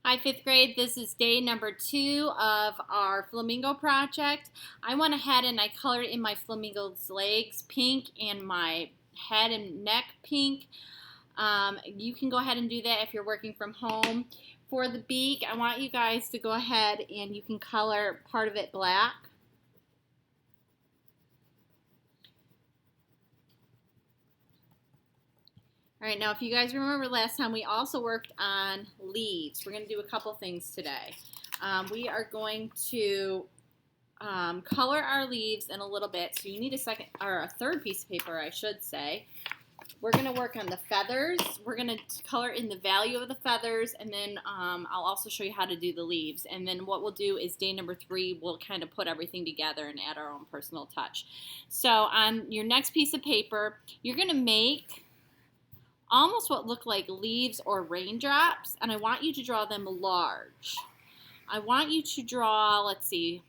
Hi, 5th grade. This is day number 2 of our flamingo project. I went ahead and I colored in my flamingo's legs pink and my head and neck pink. You can go ahead and do that if you're working from home. For the beak, I want you guys to go ahead and you can color part of it black. All right, now if you guys remember last time, we also worked on leaves. We're going to do a couple things today. We are going to color our leaves in a little bit. So you need a third piece of paper, I should say. We're going to work on the feathers. We're going to color in the value of the feathers, and then I'll also show you how to do the leaves. And then what we'll do is day number 3, we'll kind of put everything together and add our own personal touch. So on your next piece of paper, you're going to make almost what look like leaves or raindrops, and I want you to draw them large. I want you to draw, let's see,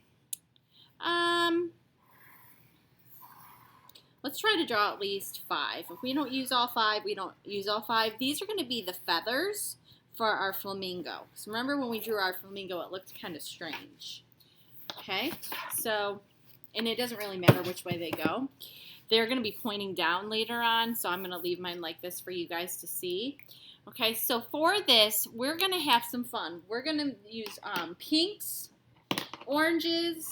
let's try to draw at least 5. If we don't use all 5, we don't use all 5. These are going to be the feathers for our flamingo. So remember when we drew our flamingo, it looked kind of strange. Okay, so, and it doesn't really matter which way they go. They're going to be pointing down later on, so I'm going to leave mine like this for you guys to see. Okay, so for this, we're going to have some fun. We're going to use pinks, oranges,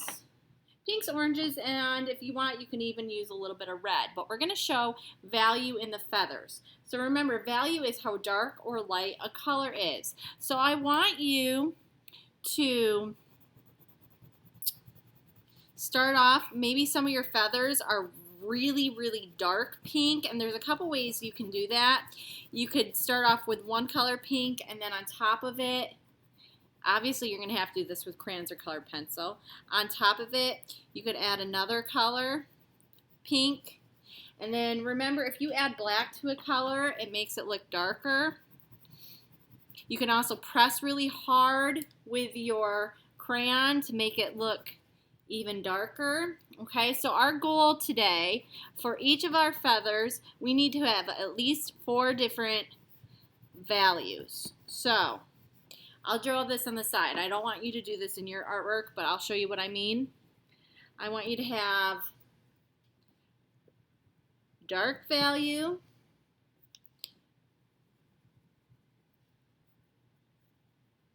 and if you want, you can even use a little bit of red. But we're going to show value in the feathers. So remember, value is how dark or light a color is. So I want you to start off, maybe some of your feathers are really dark pink, and there's a couple ways you can do that. You could start off with one color pink, and then on top of it, obviously you're going to have to do this with crayons or colored pencil. On top of it, you could add another color pink, and then remember, if you add black to a color, it makes it look darker. You can also press really hard with your crayon to make it look even darker. Okay, so our goal today, for each of our feathers, we need to have at least 4 different values. So I'll draw this on the side. I don't want you to do this in your artwork, but I'll show you what I mean. I want you to have dark value,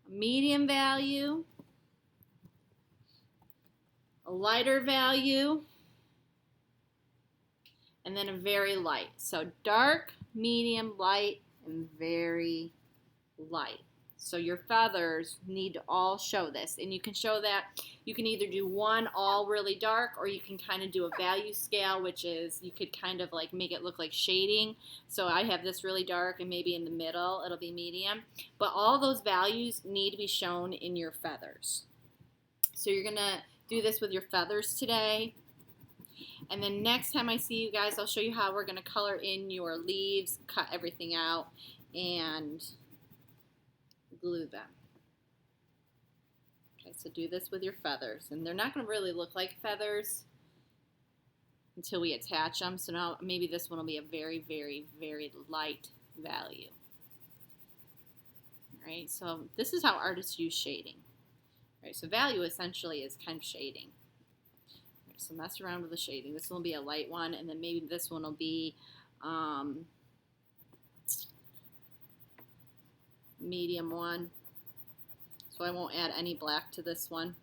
medium value, a lighter value, and then a very light. So dark, medium, light, and very light. So your feathers need to all show this, and you can show that. You can either do one all really dark, or you can kind of do a value scale, which is you could kind of like make it look like shading. So I have this really dark, and maybe in the middle it'll be medium. But all those values need to be shown in your feathers. So you're gonna do this with your feathers today, and then next time I see you guys, I'll show you how we're going to color in your leaves, cut everything out, and glue them. Okay, so do this with your feathers, and they're not going to really look like feathers until we attach them, so now maybe this one will be a very light value. All right, so this is how artists use shading. Right, so value essentially is kind of shading. Right, so mess around with the shading. This one will be a light one, and then maybe this one will be medium one. So I won't add any black to this one.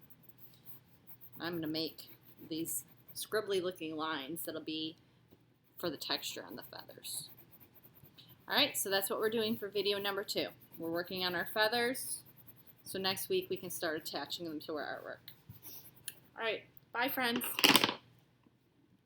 I'm going to make these scribbly looking lines that'll be for the texture on the feathers. Alright, so that's what we're doing for video number 2. We're working on our feathers. So next week we can start attaching them to our artwork. All right, bye friends.